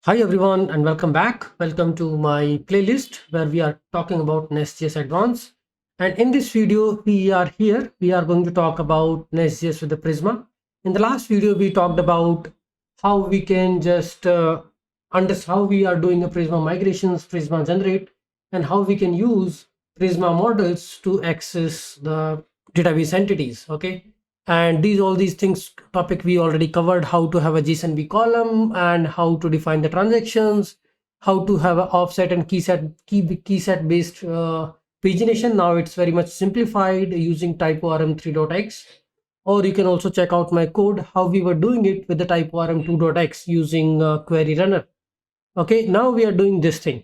Hi everyone and welcome back. Welcome to my playlist where we are talking about nestjs Advanced. And in this video, we are going to talk about nestjs with the Prisma. In the last video, we talked about how we can just understand how we are doing a Prisma migrations, Prisma generate, and how we can use Prisma models to access the database entities. Okay. And all these things topic we already covered: how to have a JSON column and how to define the transactions, how to have an offset and keyset based pagination. Now it's very much simplified using TypeORM 3.x, or you can also check out my code how we were doing it with the TypeORM 2.x using query runner. Okay, now we are doing this thing.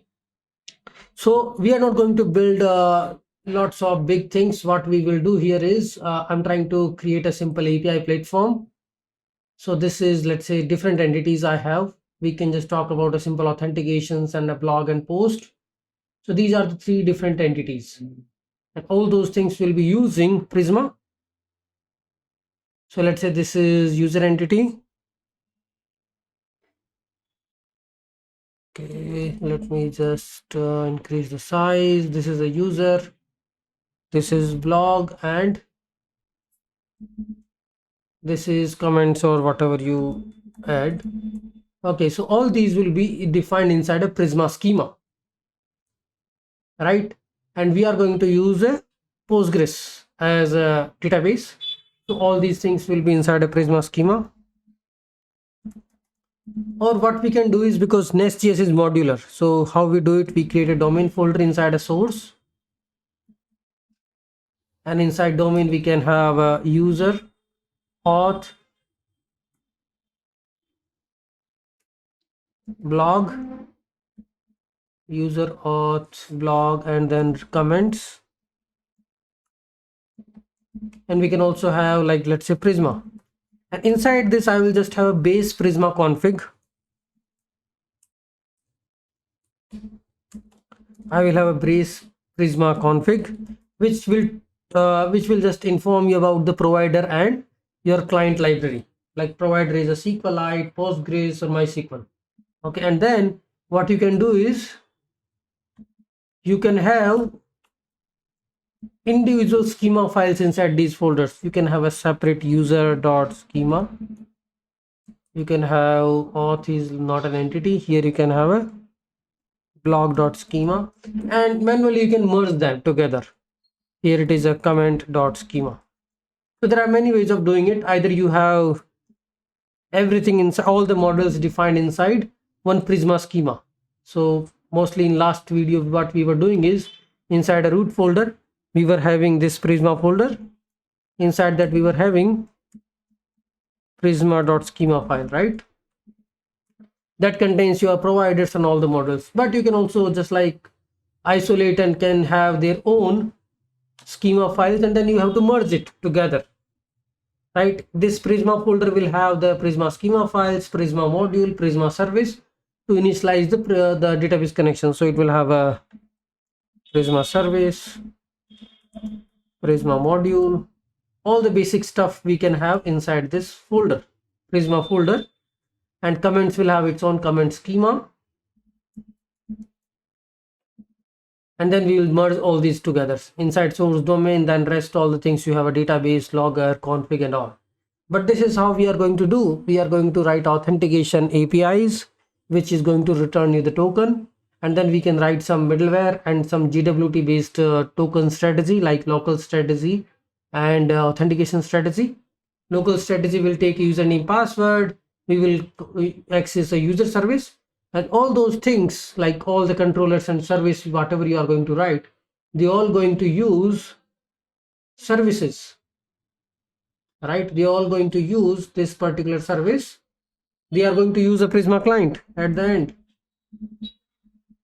So we are not going to build lots of big things. What we will do here is I'm trying to create a simple API platform. So this is, let's say, different entities I have. We can just talk about a simple authentications and a blog and post. So these are the three different entities, and all those things will be using Prisma. So let's say this is user entity. Okay, let me just increase the size. This is a user, this is blog, and this is comments or whatever you add. Okay, so all these will be defined inside a Prisma schema, right? And we are going to use a Postgres as a database. So all these things will be inside a Prisma schema. Or what we can do is, because nestjs is modular, so how we do it, we create a domain folder inside a source, and inside domain we can have a user, auth, blog, user, auth, blog, and then comments. And we can also have, like, let's say Prisma, and inside this I will just have a base Prisma config. I will have a base Prisma config which will just inform you about the provider and your client library, like provider is a Sequelize, Postgres, or MySQL. Okay, and then what you can do is you can have individual schema files inside these folders. You can have a separate user.schema. You can have auth is not an entity. Here you can have a blog.schema, and manually you can merge them together. Here it is a comment.schema. So there are many ways of doing it. Either you have everything inside, all the models defined inside one Prisma schema. So mostly in last video what we were doing is, inside a root folder we were having this Prisma folder. Inside that we were having prisma.schema file, right? That contains your providers and all the models. But you can also just like isolate and can have their own schema files, and then you have to merge it together, right? This Prisma folder will have the Prisma schema files, Prisma module, Prisma service to initialize the database connection. So it will have a Prisma service, Prisma module, all the basic stuff we can have inside this folder, Prisma folder. And comments will have its own comment schema, and then we will merge all these together inside source domain. Then rest all the things you have a database, logger, config, and all. But this is how we are going to do. We are going to write authentication APIs, which is going to return you the token, and then we can write some middleware and some GWT based token strategy, like local strategy and authentication strategy. Local strategy will take username, password. We will access a user service, and all those things, like all the controllers and service, whatever you are going to write, they all going to use services, right? They all going to use this particular service. They are going to use a Prisma client at the end,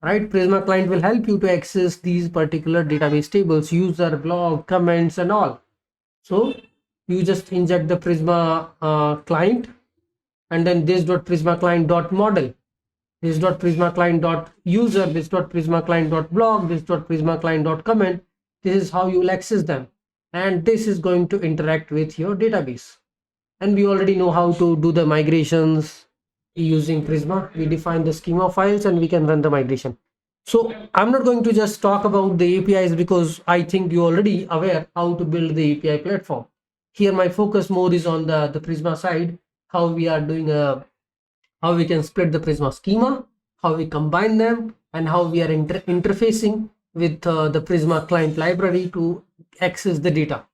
right? Prisma client will help you to access these particular database tables, user, blog, comments, and all. So you just inject the Prisma client, and then this dot Prisma client dot model, this dot Prisma client dot user, this dot Prisma client dot blog, this dot Prisma client dot comment. This is how you will access them, and this is going to interact with your database. And we already know how to do the migrations, using Prisma. We define the schema files and we can run the migration. So I'm not going to just talk about the APIs because I think you're already aware how to build the API platform. Here my focus more is on the Prisma side, how we are doing how we can split the Prisma schema, how we combine them, and how we are interfacing with the Prisma client library to access the data.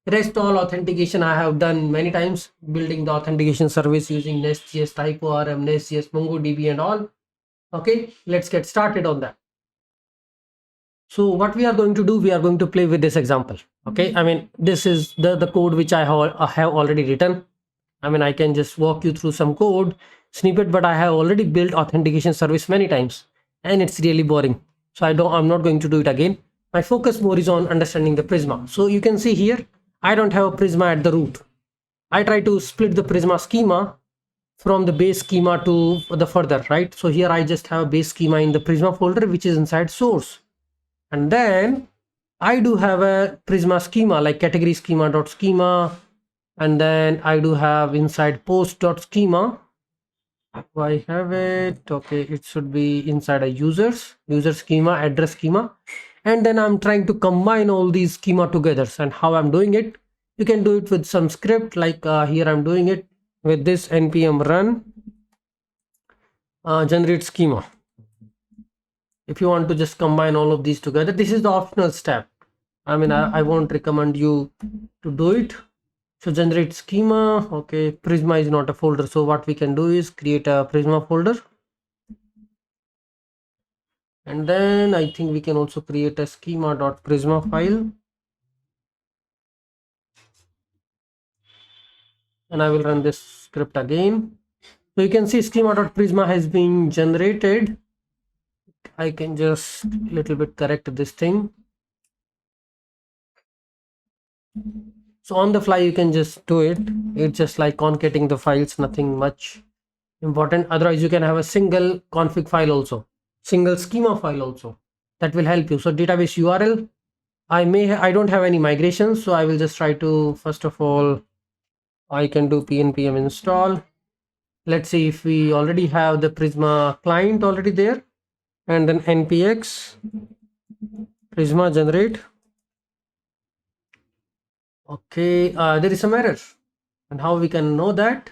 Rest all authentication I have done many times, building the authentication service using nestjs, TypeORM, nestjs, MongoDB and all. Okay, let's get started on that. So what we are going to do, we are going to play with this example. Okay, I mean, this is the code which I have already written. I mean, I can just walk you through some code snippet, but I have already built authentication service many times and it's really boring. So I'm not going to do it again. My focus more is on understanding the Prisma. So you can see here, I don't have a Prisma at the root. I try to split the Prisma schema from the base schema to the further, right? So here I just have a base schema in the Prisma folder, which is inside source. And then I do have a Prisma schema like category schema.schema. And then I do have inside post.schema. I have it. Okay, it should be inside a user schema, address schema. And then I'm trying to combine all these schema together. And how I'm doing it, you can do it with some script like here I'm doing it with this npm run generate schema. If you want to just combine all of these together, this is the optional step. I mean, I won't recommend you to do it. So generate schema. Okay, Prisma is not a folder, so what we can do is create a Prisma folder, and then I think we can also create a schema.prisma file, and I will run this script again. So you can see schema.prisma has been generated. I can just a little bit correct this thing. So on the fly you can just do it. It's just like concatenating the files, nothing much important. Otherwise you can have a single config file also, single schema file also, that will help you. So database URL, I don't have any migrations, so I will just try to, first of all, I can do pnpm install. Let's see if we already have the Prisma client already there, and then npx Prisma generate. Okay, there is some error, and how we can know that?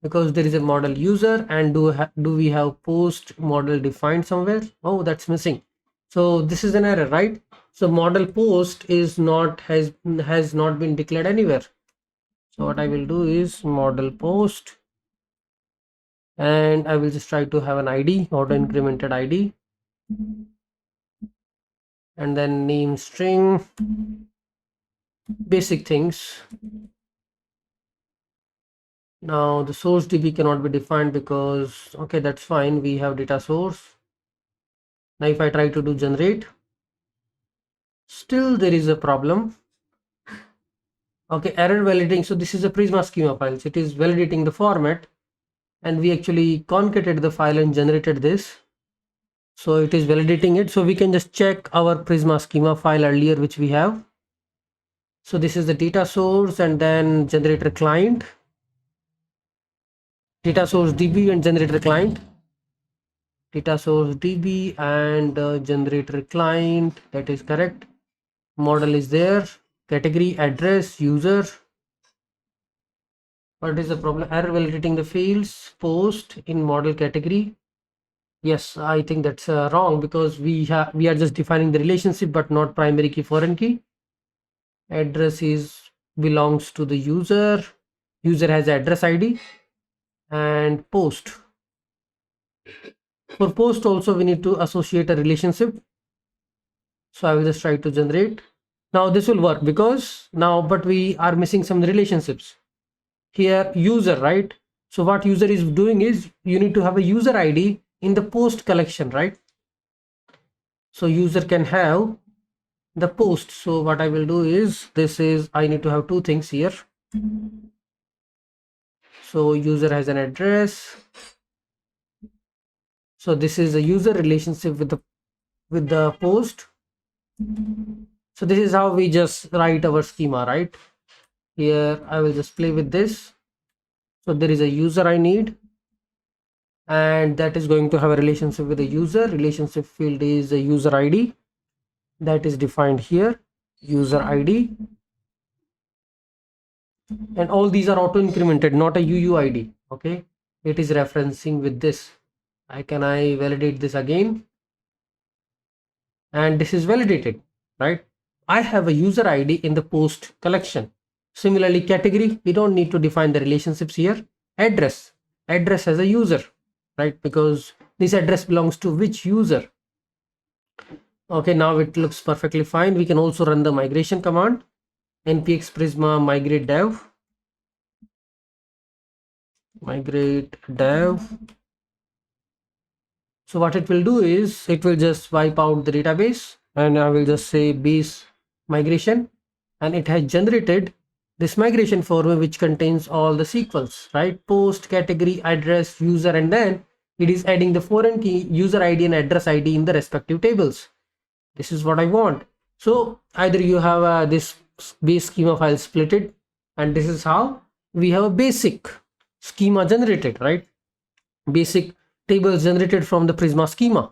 Because there is a model user, and do we have post model defined somewhere? Oh, that's missing. So this is an error, right? So model post is not has not been declared anywhere. So what I will do is model post, and I will just try to have an ID, auto incremented ID, and then name string, basic things. Now the source DB cannot be defined because, okay, that's fine, we have data source. Now if I try to do generate, still there is a problem. Okay, error validating. So this is a Prisma schema file. So it is validating the format, and we actually concatenated the file and generated this. So it is validating it. So we can just check our Prisma schema file earlier, which we have. So this is the data source, and then generator client, data source DB and generator client, data source DB and generator client. That is correct. Model is there, category, address, user. What is the problem? Error validating the fields post in model category. Yes, I think that's wrong, because we are just defining the relationship but not primary key, foreign key. Address belongs to the user has address ID, and post. For post also we need to associate a relationship. So I will just try to generate. Now this will work, because now, but we are missing some relationships here. User, right? So what user is doing is, you need to have a user ID in the post collection, right? So user can have the post. So what I will do is, I need to have two things here. So user has an address. So this is a user relationship with the post. So this is how we just write our schema, right? Here I will just play with this. So there is a user I need, and that is going to have a relationship with the user. Relationship field is a user ID that is defined here, user ID, and all these are auto incremented, not a UUID. Okay, it is referencing with this. I validate this again, and this is validated, right? I have a user ID in the post collection. Similarly, category, we don't need to define the relationships here. Address as a user, right? Because this address belongs to which user. Okay, now it looks perfectly fine. We can also run the migration command, npx prisma migrate dev. So what it will do is it will just wipe out the database, and I will just say base migration, and it has generated this migration form which contains all the sequels, right? Post, category, address, user, and then it is adding the foreign key, user ID and address ID in the respective tables. This is what I want. So either you have this base schema file splitted, and this is how we have a basic schema generated, right? Basic tables generated from the Prisma schema,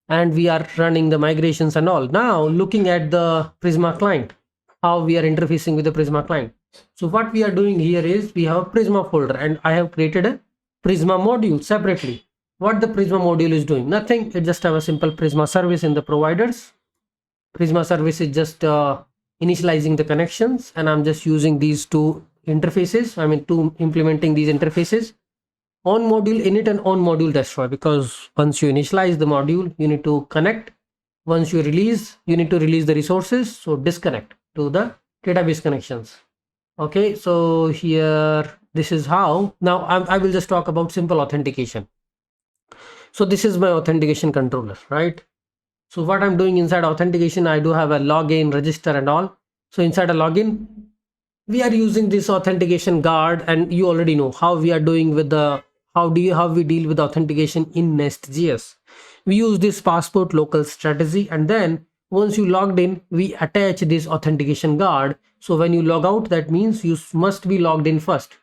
and we are running the migrations and all. Now looking at the Prisma client, how we are interfacing with the Prisma client. So what we are doing here is we have a Prisma folder, and I have created a Prisma module separately. What the Prisma module is doing? Nothing. It just have a simple Prisma service in the providers. Prisma service is just initializing the connections, and I'm just using these two interfaces. I mean, implementing these interfaces. On module init and on module destroy, because once you initialize the module, you need to connect. Once you release, you need to release the resources, so disconnect to the database connections. Okay, so here this is how. Now I will just talk about simple authentication. So this is my authentication controller, right? So what I'm doing inside authentication, I do have a login, register, and all. So inside a login, we are using this authentication guard, and you already know how we are doing with the how we deal with authentication in nestjs. We use this passport local strategy, and then once you logged in, we attach this authentication guard. So when you log out, that means you must be logged in first.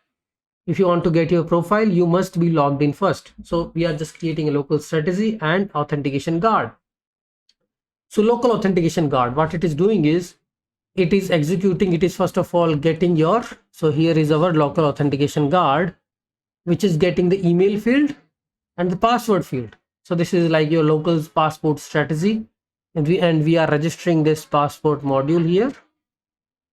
If you want to get your profile, you must be logged in first. So we are just creating a local strategy and authentication guard. So local authentication guard, what it is doing is it is executing, it is first of all getting your, so here is our local authentication guard, which is getting the email field and the password field. So this is like your local passport strategy, and we are registering this passport module here.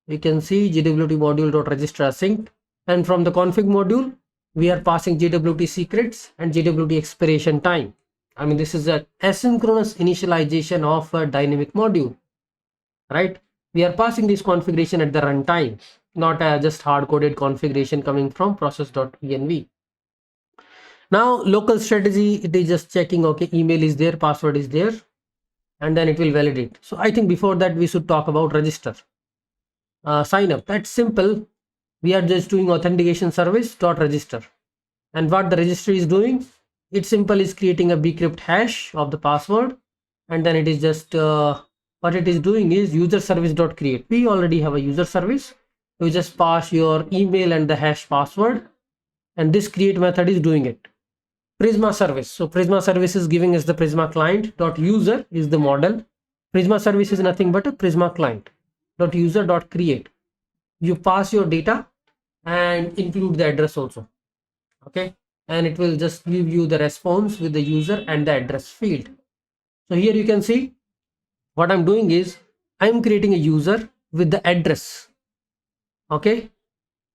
You can see gwt module.register async, and from the config module we are passing gwt secrets and gwt expiration time. I mean, this is an asynchronous initialization of a dynamic module, right? We are passing this configuration at the runtime, not a just hard-coded configuration coming from process.env. Now local strategy, it is just checking, okay, email is there, password is there, and then it will validate. So I think before that we should talk about register. Sign up, that's simple. We are just doing authentication service dot register, and what the registry is doing, it's simple, is creating a bcrypt hash of the password, and then it is just what it is doing is user service dot create. We already have a user service. You just pass your email and the hash password, and this create method is doing it. Prisma service, so Prisma service is giving us the Prisma client dot user is the model. Prisma service is nothing but a Prisma client dot user dot create. You pass your data and include the address also, okay, and it will just give you the response with the user and the address field. So here you can see what I'm doing is I'm creating a user with the address. Okay,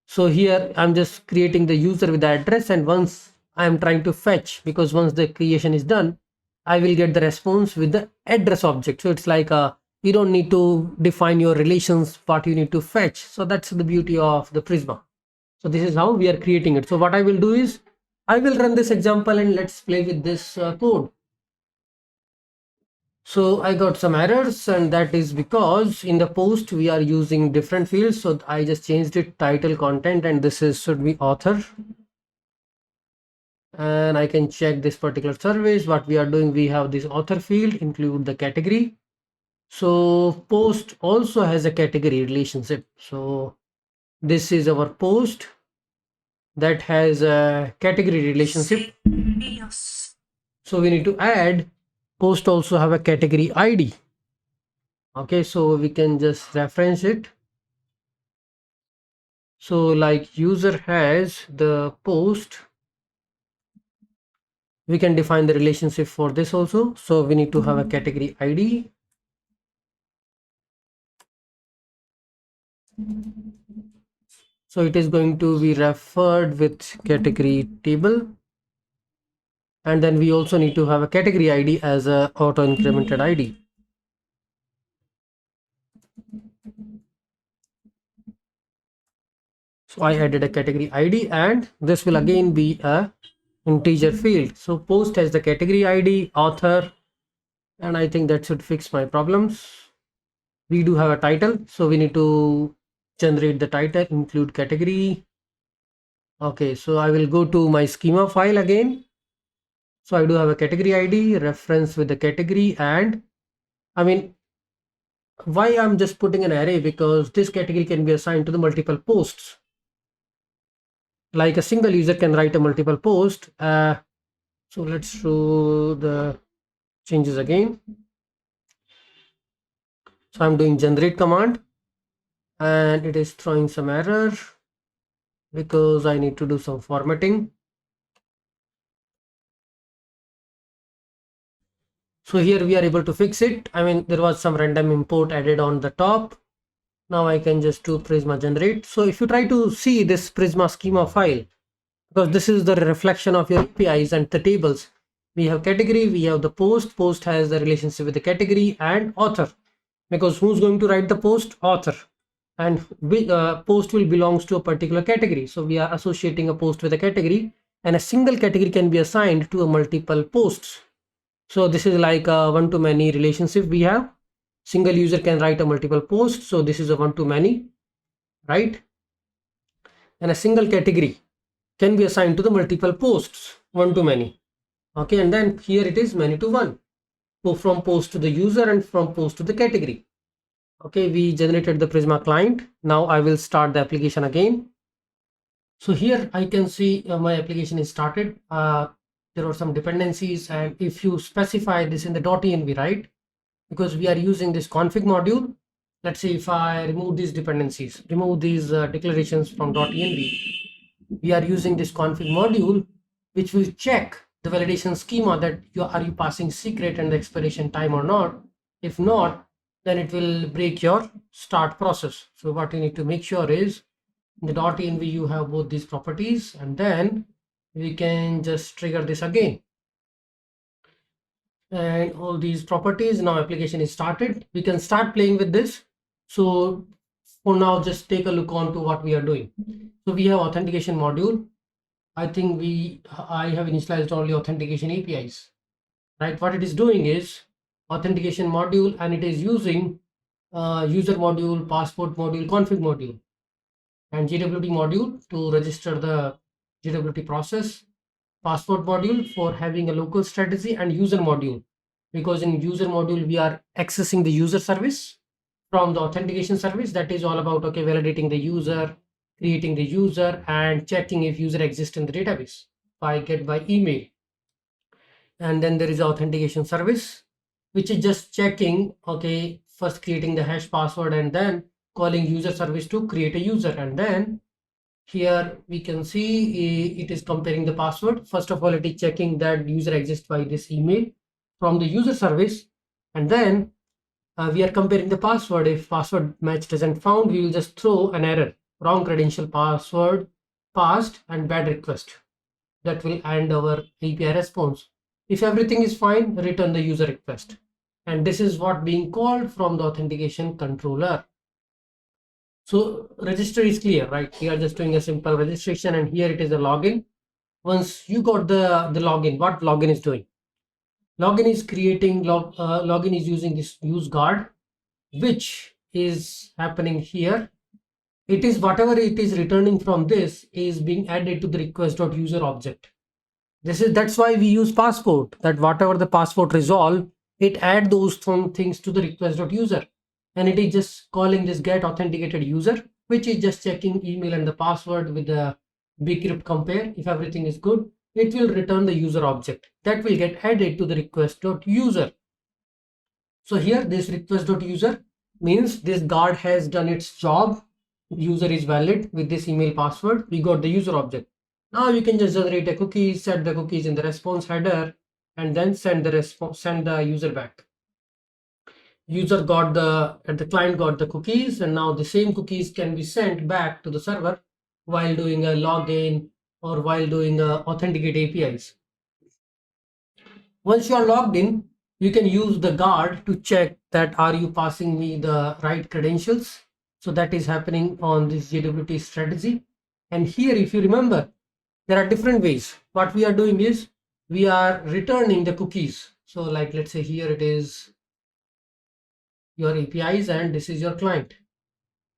so here I'm just creating the user with the address, and once I'm trying to fetch, because once the creation is done, I will get the response with the address object. So it's like you don't need to define your relations, what you need to fetch. So that's the beauty of the Prisma. So this is how we are creating it. So what I will do is I will run this example, and let's play with this code. So I got some errors, and that is because in the post we are using different fields. So I just changed it, title, content, and this is should be author. And I can check this particular service. What we are doing, we have this author field, include the category. So post also has a category relationship. So this is our post that has a category relationship. So we need to add post also have a category ID. Okay, so we can just reference it. So like user has the post, we can define the relationship for this also. So we need to have a category ID. So it is going to be referred with category table. And then we also need to have a category ID as a auto incremented ID. So I added a category ID, and this will again be a integer field. So post has the category ID, author, and I think that should fix my problems. We do have a title, so we need to generate the title, include category. Okay, so I will go to my schema file again. So I do have a category ID, reference with the category, and I mean, why I'm just putting an array, because this category can be assigned to the multiple posts. Like a single user can write a multiple post. So let's show the changes again. So I'm doing generate command, and it is throwing some error because I need to do some formatting. So here we are able to fix it. I mean, there was some random import added on the top. Now I can just do Prisma generate. So if you try to see this Prisma schema file, because this is the reflection of your APIs and the tables. We have category, we have the post. Post has the relationship with the category and author, because who's going to write the post? Author. And post will belongs to a particular category. So we are associating a post with a category, and a single category can be assigned to a multiple posts. So this is like a one-to-many relationship we have. Single user can write a multiple post. So this is a one-to-many, right? And a single category can be assigned to the multiple posts, one-to-many. Okay, and then here it is many-to-one. So from post to the user and from post to the category. Okay, we generated the Prisma client. Now I will start the application again. So here I can see my application is started. There are some dependencies, and if you specify this in the .env, right, because we are using this config module. Let's say if I remove these dependencies, remove these declarations from .env, we are using this config module, which will check the validation schema that are you passing secret and the expiration time or not. If not, then it will break your start process. So what you need to make sure is in the .env you have both these properties, and then we can just trigger this again. And all these properties, now application is started. We can start playing with this. So for now, just take a look on to what we are doing. So we have authentication module. I think I have initialized only authentication APIs, right? What it is doing is authentication module, and it is using user module, passport module, config module, and JWT module to register the JWT process, passport module for having a local strategy, and user module, because in user module we are accessing the user service from the authentication service. That is all about, okay, validating the user, creating the user, and checking if user exists in the database by email. And then there is authentication service, which is just checking, okay, first creating the hash password and then calling user service to create a user. And then here we can see it is comparing the password. First of all, it is checking that user exists by this email from the user service, and then we are comparing the password. If password match doesn't found, we will just throw an error, wrong credential password passed and bad request. That will end our API response. If everything is fine, return the user request. And this is what being called from the authentication controller. So register is clear, right? We are just doing a simple registration, and here it is a login. Once you got the login, what login is doing? Login is creating login is using this use guard, which is happening here. It is whatever it is returning from this is being added to the request.user object. That's why we use passport, that whatever the passport resolve, it add those things to the request.user, and it is just calling this get authenticated user, which is just checking email and the password with the bcrypt compare. If everything is good, it will return the user object that will get added to the request.user. So here this request.user means this guard has done its job. User is valid with this email password. We got the user object. Now you can just generate a cookie, set the cookies in the response header, and then send the user back. User got the client got the cookies, and now the same cookies can be sent back to the server while doing a login or while doing authenticate APIs. Once you are logged in, you can use the guard to check that are you passing me the right credentials. So that is happening on this JWT strategy. And here, if you remember, there are different ways. What we are doing is we are returning the cookies. So like, let's say here it is your APIs and this is your client.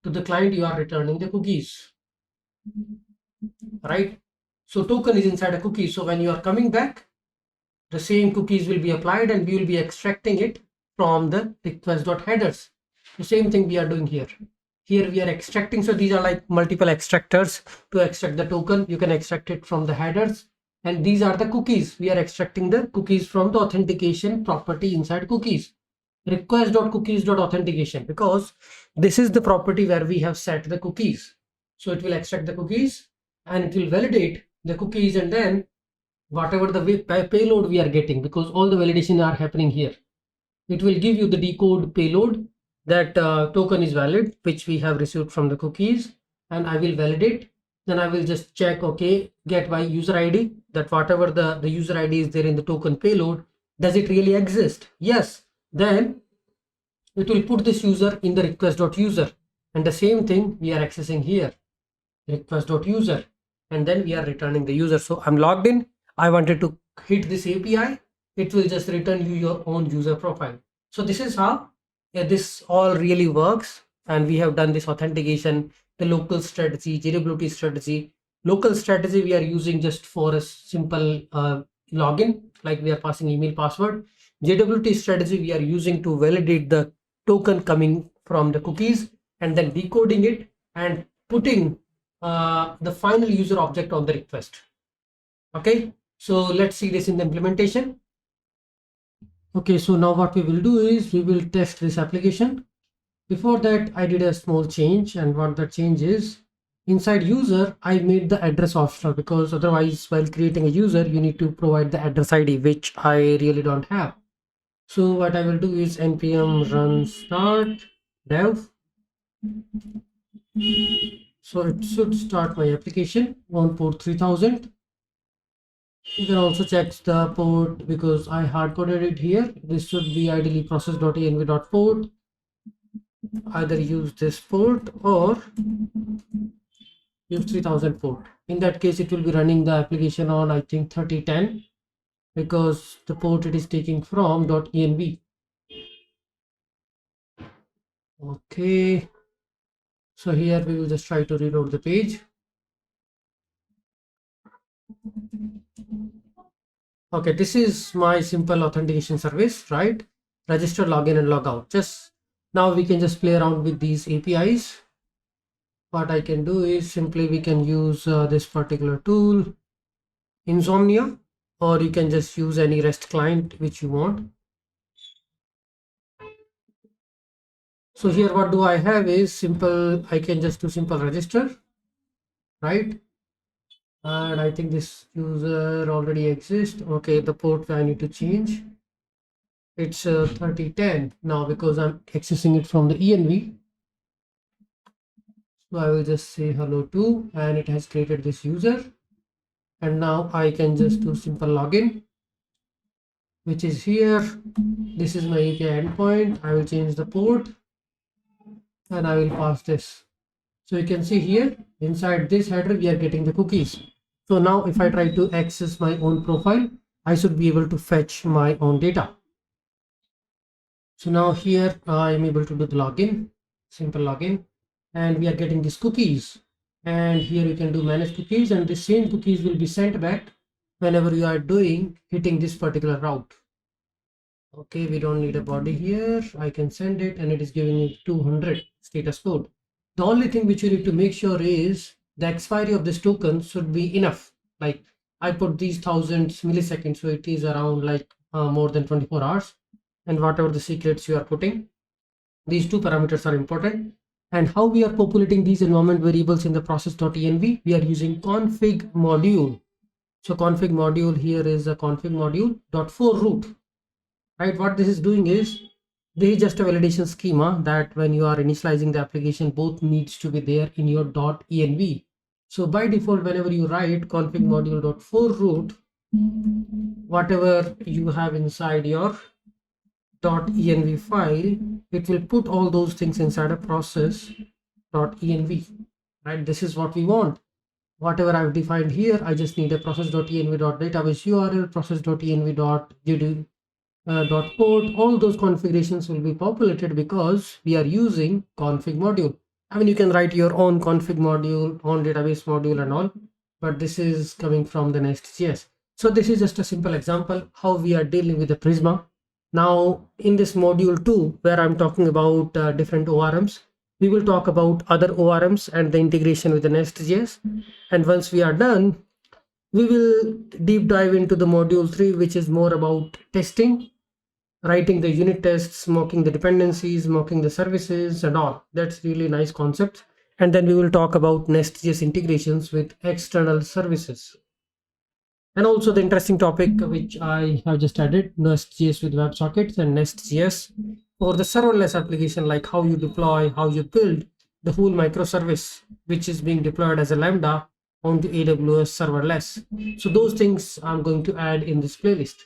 To the client, you are returning the cookies, right? So token is inside a cookie. So when you are coming back, the same cookies will be applied and we will be extracting it from the request.headers. The same thing we are doing here. Here we are extracting. So these are like multiple extractors to extract the token. You can extract it from the headers. And these are the cookies. We are extracting the cookies from the authentication property inside cookies. Request.cookies.authentication, because this is the property where we have set the cookies. So it will extract the cookies and it will validate the cookies, and then whatever the payload we are getting, because all the validation are happening here, it will give you the decode payload that token is valid, which we have received from the cookies, and I will validate. Then I will just check, okay, get by user ID, that whatever the user ID is there in the token payload, does it really exist? Yes. Then it will put this user in the request.user, and the same thing we are accessing here, request.user, and then we are returning the user. So I'm logged in. I wanted to hit this API. It will just return you your own user profile. So this is how this all really works. And we have done this authentication, the local strategy, JWT strategy. Local strategy we are using just for a simple login, like we are passing email password. JWT strategy we are using to validate the token coming from the cookies and then decoding it and putting the final user object on the request. Okay, so let's see this in the implementation. Okay, so now what we will do is we will test this application. Before that, I did a small change, and what that change is, inside user, I made the address optional, because otherwise while creating a user, you need to provide the address ID, which I really don't have. So what I will do is npm run start dev. So it should start my application on port 3000. You can also check the port because I hard coded it here. This should be ideally process.env.port. Either use this port or use 3000 port. In that case, it will be running the application on, I think, 3010, because the port it is taking from .env. Okay, so here we will just try to reload the page. Okay, this is my simple authentication service, right? Register, login, and logout. Just now we can just play around with these APIs. What I can do is simply we can use this particular tool, Insomnia, or you can just use any REST client which you want. So here what do I have is simple, I can just do simple register, right? And I think this user already exists. Okay, the port I need to change. It's 3010 now because I'm accessing it from the env. So I will just say hello to, and it has created this user. And now I can just do simple login, which is here. This is my API endpoint. I will change the port and I will pass this. So you can see here inside this header, we are getting the cookies. So now if I try to access my own profile, I should be able to fetch my own data. So now here I am able to do the login, simple login, and we are getting these cookies. And here you can do manage cookies, and the same cookies will be sent back whenever you are hitting this particular route. Okay, we don't need a body here. I can send it, and it is giving me 200 status code. The only thing which you need to make sure is the expiry of this token should be enough. Like I put these thousands milliseconds, so it is around like more than 24 hours. And whatever the secrets you are putting, these two parameters are important. And how we are populating these environment variables in the process.env, we are using config module. So config module here is a config module dot for root, right? What this is doing is, this is just a validation schema that when you are initializing the application, both needs to be there in your .env. So by default, whenever you write config module dot for root, whatever you have inside your .env file, it will put all those things inside a process.env, right? This is what we want. Whatever I've defined here, I just need a process.env.database URL, process.env.gd port. All those configurations will be populated because we are using config module. I mean, you can write your own config module, on database module and all, but this is coming from the nestjs. So this is just a simple example how we are dealing with the Prisma. Now in this module 2, where I'm talking about different ORMs, we will talk about other ORMs and the integration with the nestjs. And once we are done, we will deep dive into the module 3, which is more about testing, writing the unit tests, mocking the dependencies, mocking the services and all. That's really nice concept. And then we will talk about nestjs integrations with external services. And also the interesting topic which I have just added, nestjs with WebSockets and nestjs for the serverless application, like how you deploy, how you build the whole microservice, which is being deployed as a Lambda onto AWS serverless. So those things I'm going to add in this playlist.